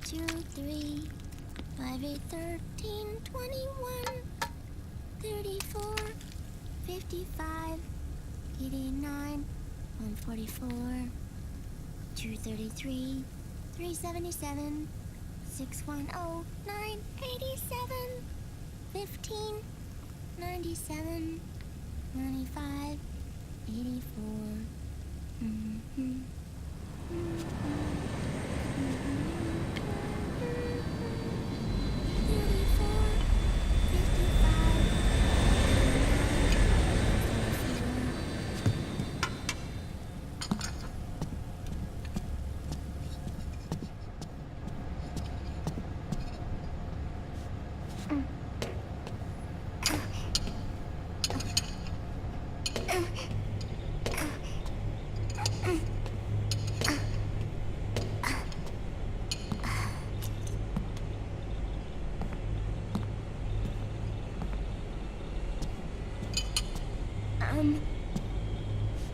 2, 3, 5, 8, 13, 21, 34, 55, 89, 144, 233, 377, 610, 987, 15, 97, 95, 84.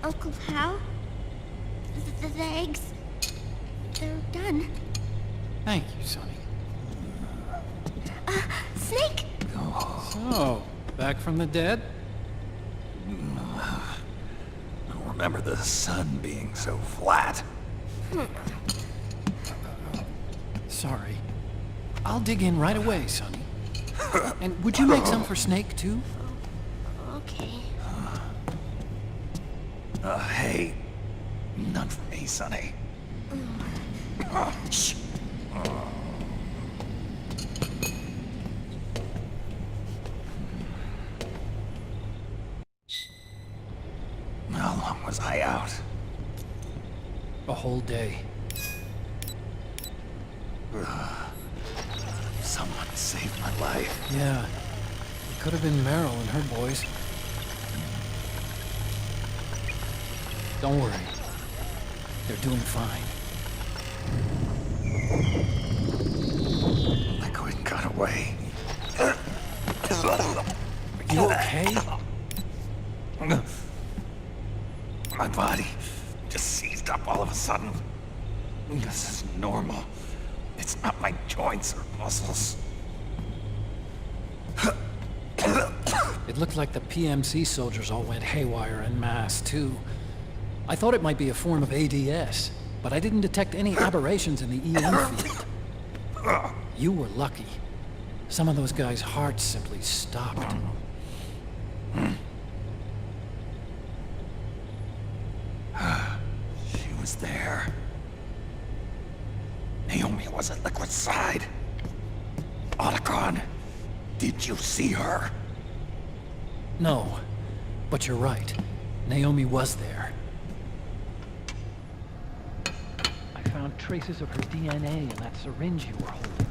Uncle Hal? The eggs, they're done. Thank you, Sonny. Snake? So, back from the dead? I don't remember the sun being so flat. Sorry. I'll dig in right away, Sonny. And would you make some for Snake, too? Okay. Hey, none for me, Sonny. Shh. How long was I out? A whole day. Someone saved my life. Yeah. It could have been Meryl and her boys. Don't worry. They're doing fine. I couldn't got away. You okay? My body just seized up all of a sudden. This is normal. It's not my joints or muscles. It looked like the PMC soldiers all went haywire en masse, too. I thought it might be a form of ADS, but I didn't detect any aberrations in the EM field. You were lucky. Some of those guys' hearts simply stopped. She was there. Naomi was at Liquid's side. Otacon, did you see her? No, but you're right. Naomi was there. I found traces of her DNA in that syringe you were holding.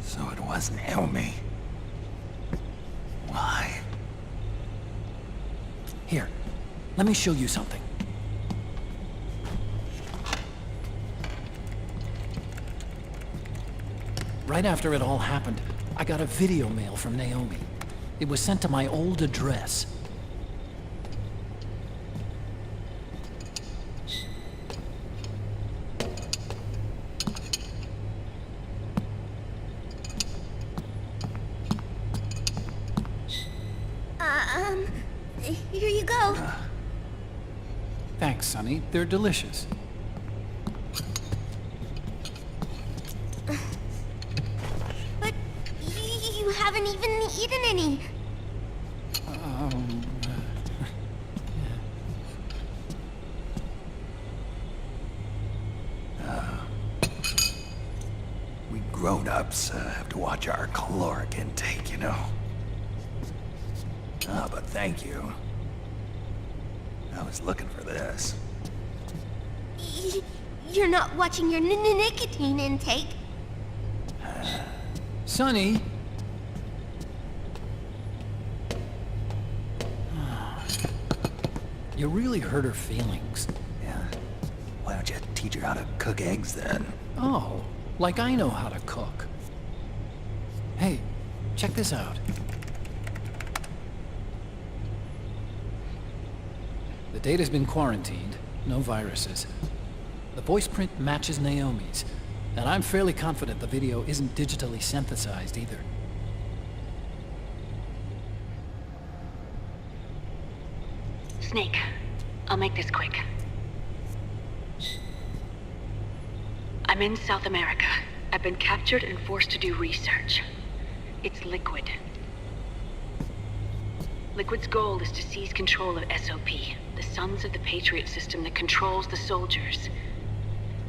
So it was Naomi. Why? Here, let me show you something. Right after it all happened, I got a video mail from Naomi. It was sent to my old address. Here you go. Thanks, Sonny. They're delicious. But you haven't even eaten any. We grown-ups have to watch our caloric intake, you know. But thank you. I was looking for this. You're not watching your nicotine intake. Sonny! You really hurt her feelings. Yeah. Why don't you teach her how to cook eggs then? Oh, like I know how to cook. Hey, check this out. The data's been quarantined, no viruses. The voice print matches Naomi's, and I'm fairly confident the video isn't digitally synthesized either. Snake, I'll make this quick. I'm in South America. I've been captured and forced to do research. It's Liquid. Liquid's goal is to seize control of SOP, the Sons of the Patriot system that controls the soldiers.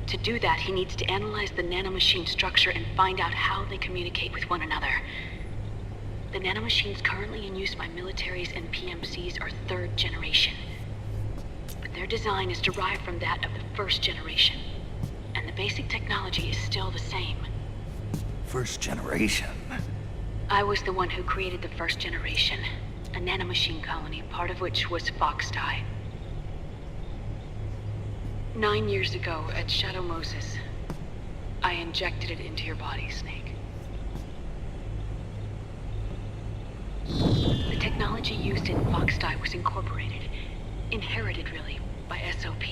To do that, he needs to analyze the nanomachine structure and find out how they communicate with one another. The nanomachines currently in use by militaries and PMCs are third generation. But their design is derived from that of the first generation. And the basic technology is still the same. First generation? I was the one who created the first generation. A nanomachine colony, part of which was Foxdie. 9 years ago, at Shadow Moses, I injected it into your body, Snake. The technology used in Foxdie was incorporated, inherited really, by SOP.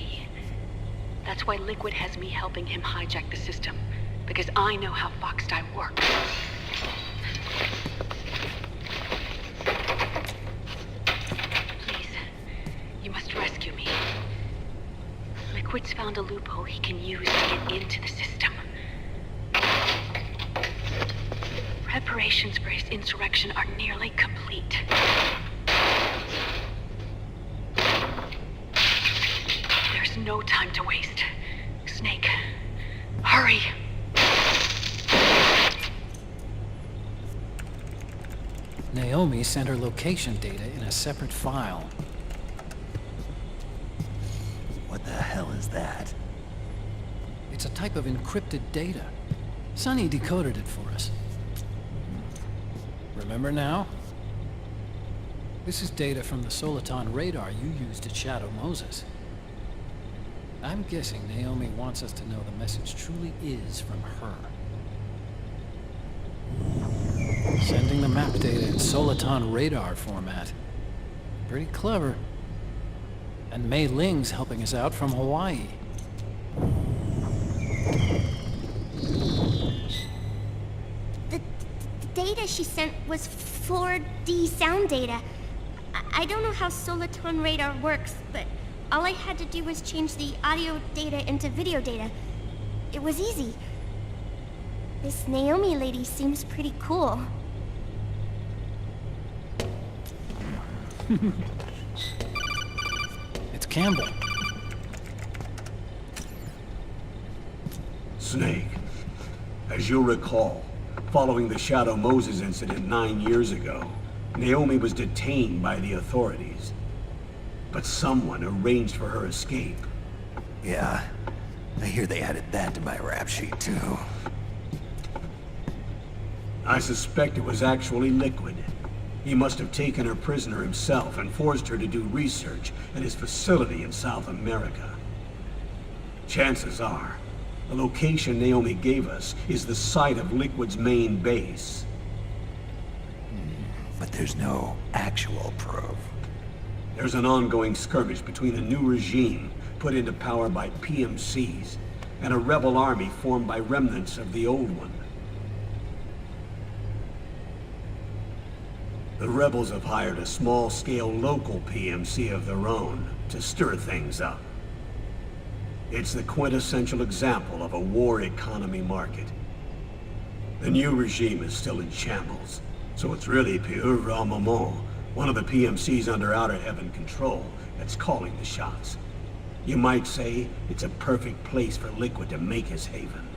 That's why Liquid has me helping him hijack the system, because I know how Foxdie works. Please, you must rescue me. Liquid's found a loophole he can use to get into the system. Preparations for his insurrection are nearly complete. There's no time to waste. Snake, hurry! Naomi sent her location data in a separate file. What the hell is that? It's a type of encrypted data. Sonny decoded it for us. Remember now? This is data from the Soliton radar you used at Shadow Moses. I'm guessing Naomi wants us to know the message truly is from her. Sending the map data in Soliton radar format. Pretty clever. And Mei Ling's helping us out from Hawaii. The data she sent was 4D sound data. I don't know how Soliton radar works, but all I had to do was change the audio data into video data. It was easy. This Naomi lady seems pretty cool. It's Campbell. Snake, as you'll recall, following the Shadow Moses incident 9 years ago, Naomi was detained by the authorities. But someone arranged for her escape. Yeah, I hear they added that to my rap sheet too. I suspect it was actually Liquid. He must have taken her prisoner himself and forced her to do research at his facility in South America. Chances are, the location Naomi gave us is the site of Liquid's main base. But there's no actual proof. There's an ongoing skirmish between a new regime put into power by PMCs and a rebel army formed by remnants of the old one. The rebels have hired a small-scale local PMC of their own to stir things up. It's the quintessential example of a war economy market. The new regime is still in shambles, so it's really Pure Moment, one of the PMCs under Outer Heaven control, that's calling the shots. You might say it's a perfect place for Liquid to make his haven.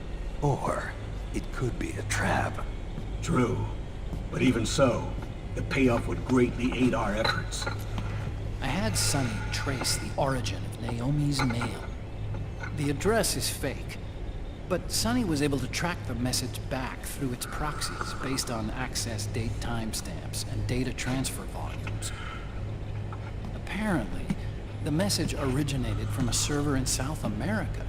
Or it could be a trap. True, but even so, the payoff would greatly aid our efforts. I had Sonny trace the origin of Naomi's mail. The address is fake, but Sonny was able to track the message back through its proxies based on access date timestamps and data transfer volumes. Apparently, the message originated from a server in South America.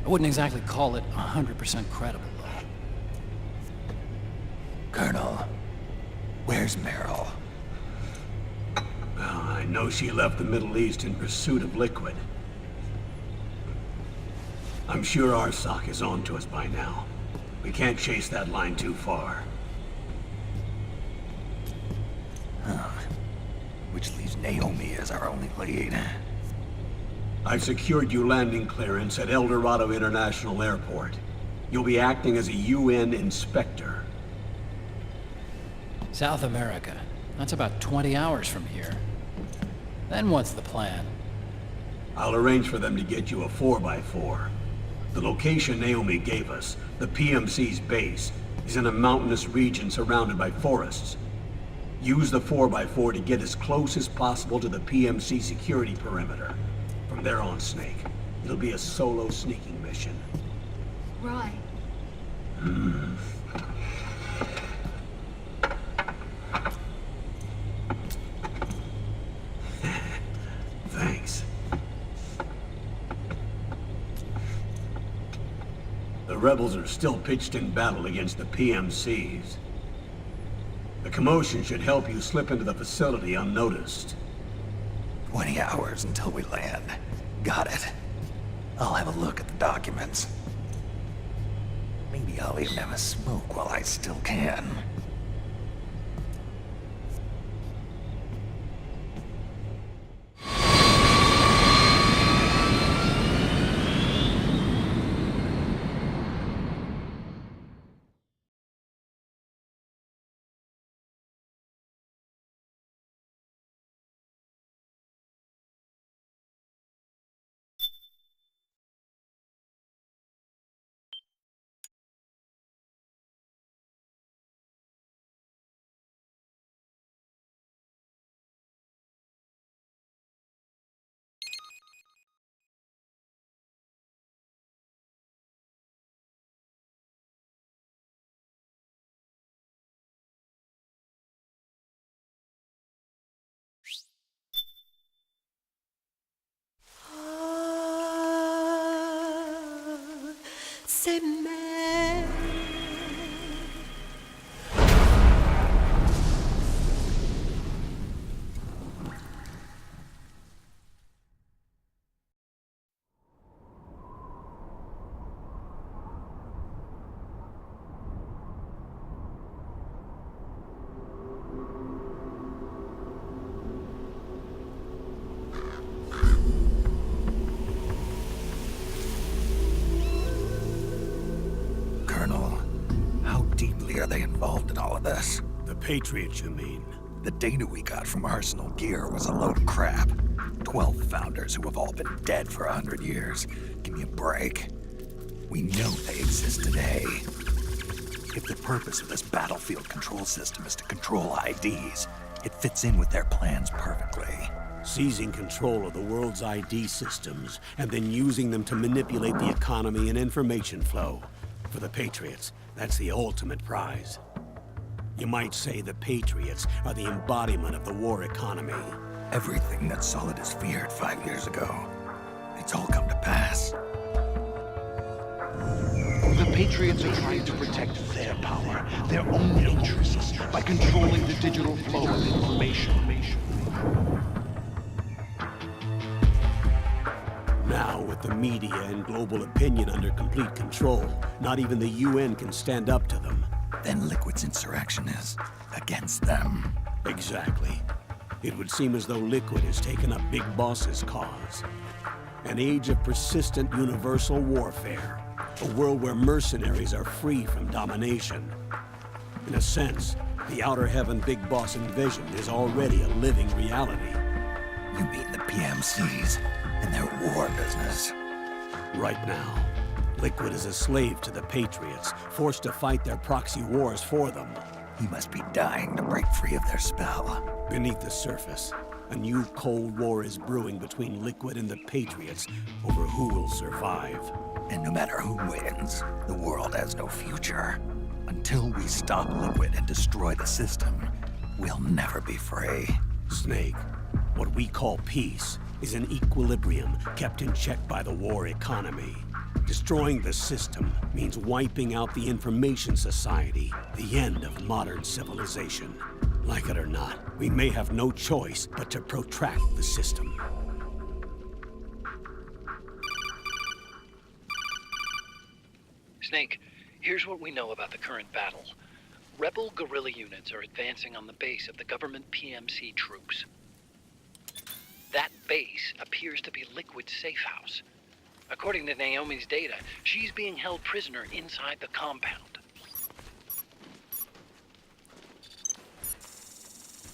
I wouldn't exactly call it 100% credible, though. Colonel, where's Meryl? Well, I know she left the Middle East in pursuit of Liquid. I'm sure Arsak is on to us by now. We can't chase that line too far. Which leaves Naomi as our only lead. I've secured you landing clearance at El Dorado International Airport. You'll be acting as a UN inspector. South America. That's about 20 hours from here. Then what's the plan? I'll arrange for them to get you a 4x4. The location Naomi gave us, the PMC's base, is in a mountainous region surrounded by forests. Use the 4x4 to get as close as possible to the PMC security perimeter. From there on, Snake, it'll be a solo sneaking mission. Right. Thanks. The rebels are still pitched in battle against the PMCs. The commotion should help you slip into the facility unnoticed. 20 hours until we land. Got it. I'll have a look at the documents. Maybe I'll even have a smoke while I still can. C'est mer. Are they involved in all of this? The Patriots, you mean? The data we got from Arsenal Gear was a load of crap. 12 founders who have all been dead for 100 years. Give me a break. We know they exist today. If the purpose of this battlefield control system is to control IDs, it fits in with their plans perfectly. Seizing control of the world's ID systems, and then using them to manipulate the economy and information flow. For the Patriots, that's the ultimate prize. You might say the Patriots are the embodiment of the war economy. Everything that Solidus feared 5 years ago, it's all come to pass. The Patriots are trying to protect their power, their own interests, by controlling the digital flow of information. Now, with the media and global opinion under complete control, not even the UN can stand up to them. Then Liquid's insurrection is against them. Exactly. It would seem as though Liquid has taken up Big Boss's cause. An age of persistent universal warfare. A world where mercenaries are free from domination. In a sense, the Outer Heaven Big Boss envisioned is already a living reality. You mean the PMCs and their war business? Right now, Liquid is a slave to the Patriots, forced to fight their proxy wars for them. He must be dying to break free of their spell. Beneath the surface, a new Cold War is brewing between Liquid and the Patriots over who will survive. And no matter who wins, the world has no future. Until we stop Liquid and destroy the system, we'll never be free. Snake, what we call peace is an equilibrium kept in check by the war economy. Destroying the system means wiping out the information society, the end of modern civilization. Like it or not, we may have no choice but to protract the system. Snake, here's what we know about the current battle. Rebel guerrilla units are advancing on the base of the government PMC troops. That base appears to be Liquid's safe house. According to Naomi's data, she's being held prisoner inside the compound.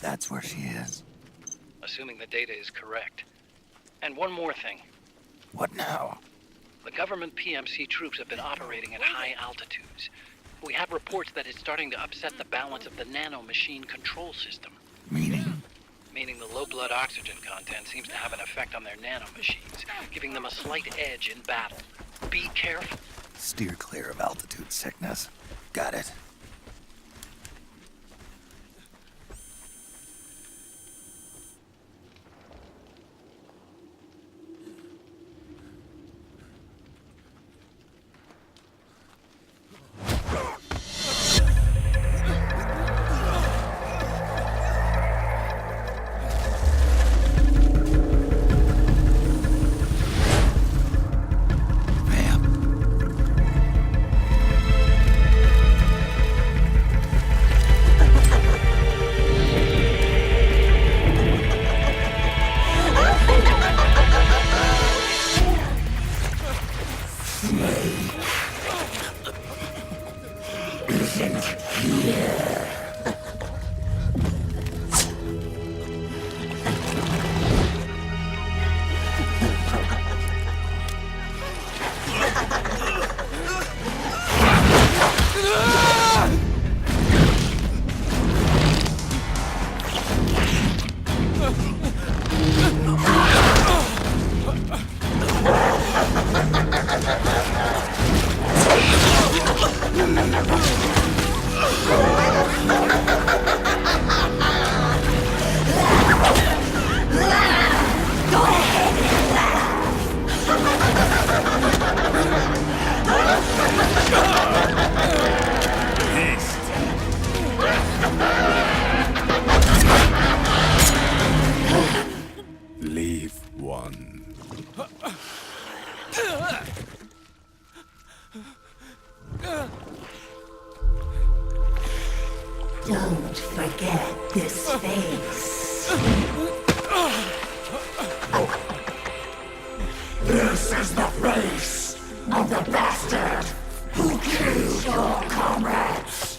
That's where she is. Assuming the data is correct. And one more thing. What now? The government PMC troops have been operating at high altitudes. We have reports that it's starting to upset the balance of the nanomachine control system. Meaning? Meaning the low blood oxygen content seems to have an effect on their nanomachines, giving them a slight edge in battle. Be careful. Steer clear of altitude sickness. Got it. Leave one. Don't forget this face. This is the face of the bastard who killed your comrades.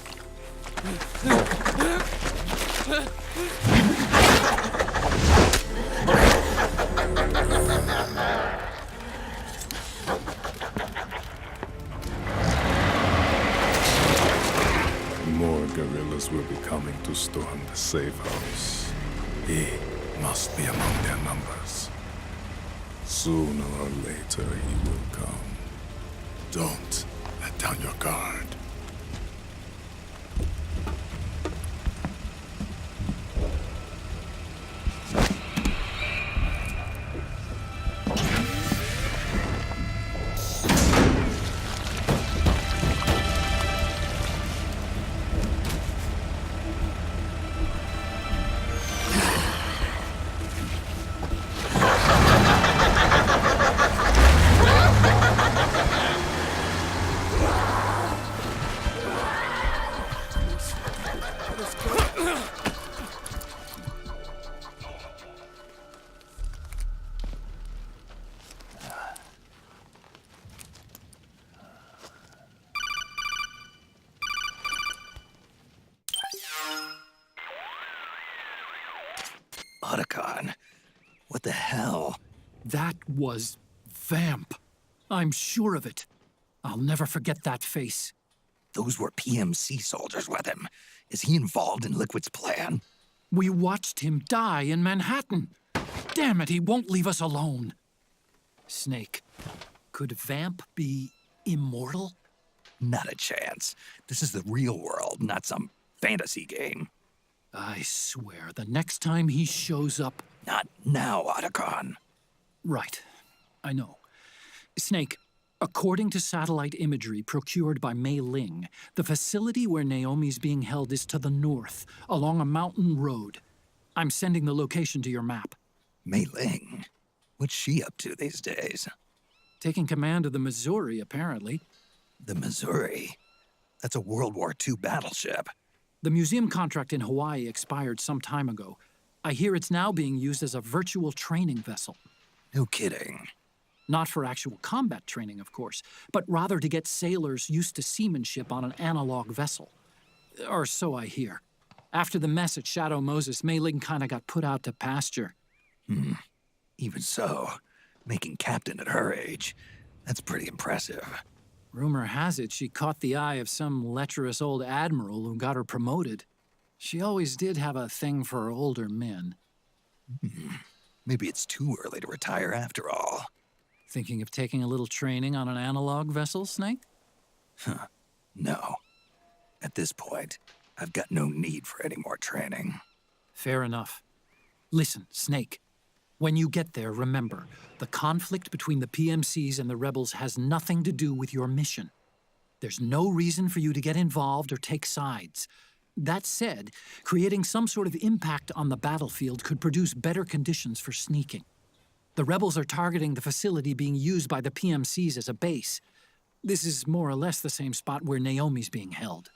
More guerrillas will be coming to storm the safe house. He must be among their numbers. Sooner or later he will come. Don't let down your guard. Otacon. What the hell? That was Vamp. I'm sure of it. I'll never forget that face. Those were PMC soldiers with him. Is he involved in Liquid's plan? We watched him die in Manhattan. Damn it, he won't leave us alone. Snake, could Vamp be immortal? Not a chance. This is the real world, not some fantasy game. I swear, the next time he shows up... Not now, Otacon. Right. I know. Snake, according to satellite imagery procured by Mei Ling, the facility where Naomi's being held is to the north, along a mountain road. I'm sending the location to your map. Mei Ling? What's she up to these days? Taking command of the Missouri, apparently. The Missouri? That's a World War II battleship. The museum contract in Hawaii expired some time ago. I hear it's now being used as a virtual training vessel. No kidding. Not for actual combat training, of course, but rather to get sailors used to seamanship on an analog vessel. Or so I hear. After the mess at Shadow Moses, Mei Ling kinda got put out to pasture. Even so, making captain at her age, that's pretty impressive. Rumor has it she caught the eye of some lecherous old admiral who got her promoted. She always did have a thing for older men. Maybe it's too early to retire after all. Thinking of taking a little training on an analog vessel, Snake? No. At this point, I've got no need for any more training. Fair enough. Listen, Snake. When you get there, remember, the conflict between the PMCs and the rebels has nothing to do with your mission. There's no reason for you to get involved or take sides. That said, creating some sort of impact on the battlefield could produce better conditions for sneaking. The rebels are targeting the facility being used by the PMCs as a base. This is more or less the same spot where Naomi's being held.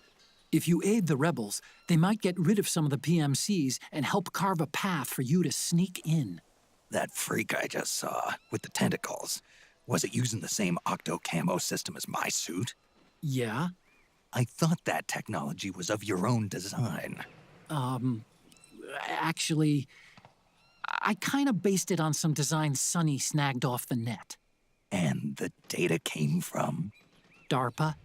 If you aid the rebels, they might get rid of some of the PMCs and help carve a path for you to sneak in. That freak I just saw, with the tentacles, was it using the same octo-camo system as my suit? Yeah? I thought that technology was of your own design. Actually, I kinda based it on some designs Sonny snagged off the net. And the data came from? DARPA?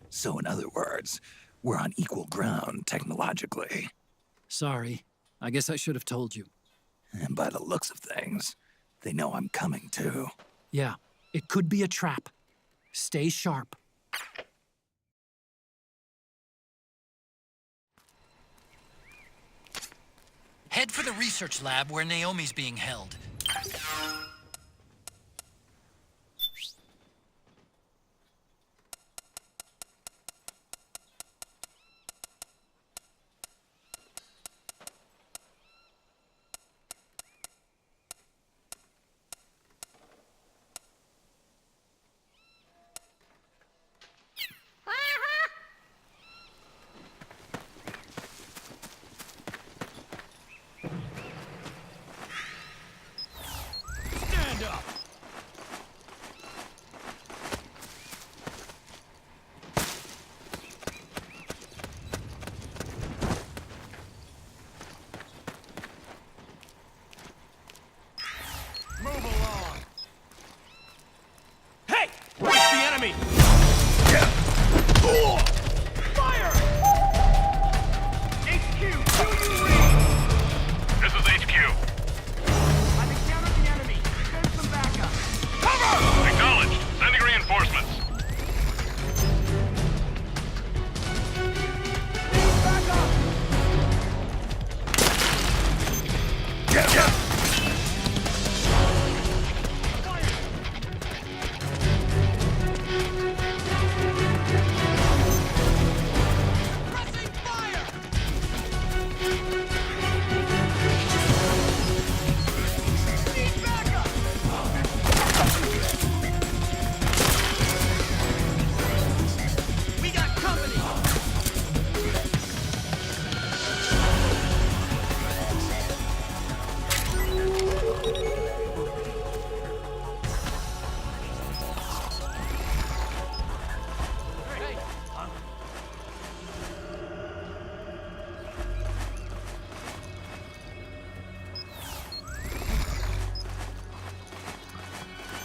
So in other words, we're on equal ground technologically. Sorry. I guess I should have told you. And by the looks of things, they know I'm coming too. Yeah, it could be a trap. Stay sharp. Head for the research lab where Naomi's being held.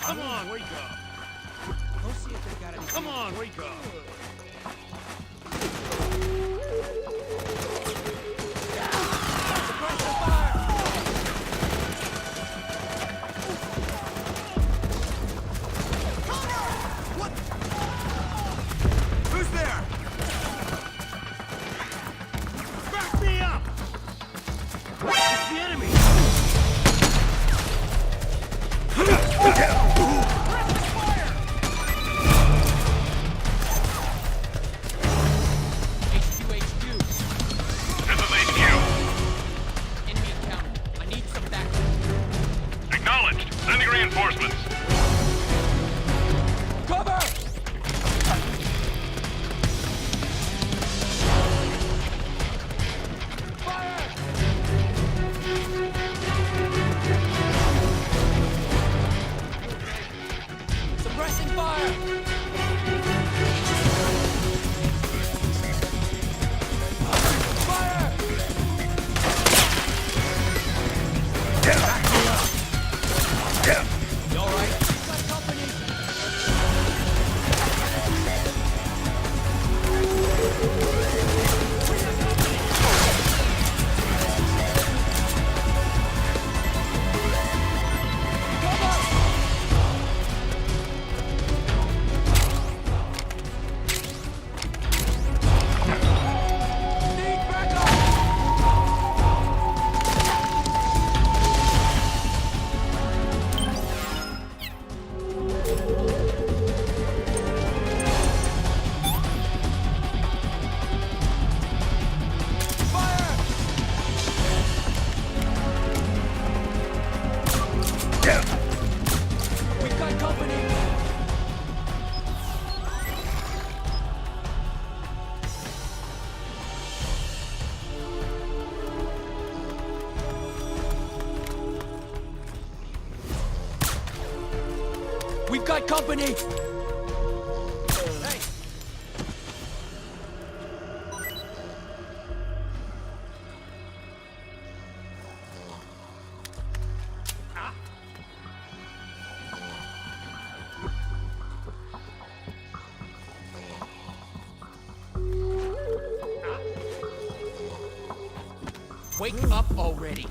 Come on, wake up. Go see if they got any. Come on, wake up. Who's there? Back me up! It's the enemy! got company! Hey! Wake up already!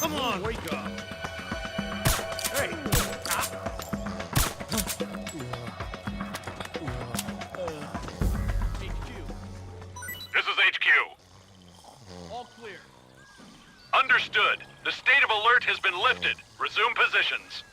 Come on, wake up! Hey! This is HQ. All clear. Understood. The state of alert has been lifted. Resume positions.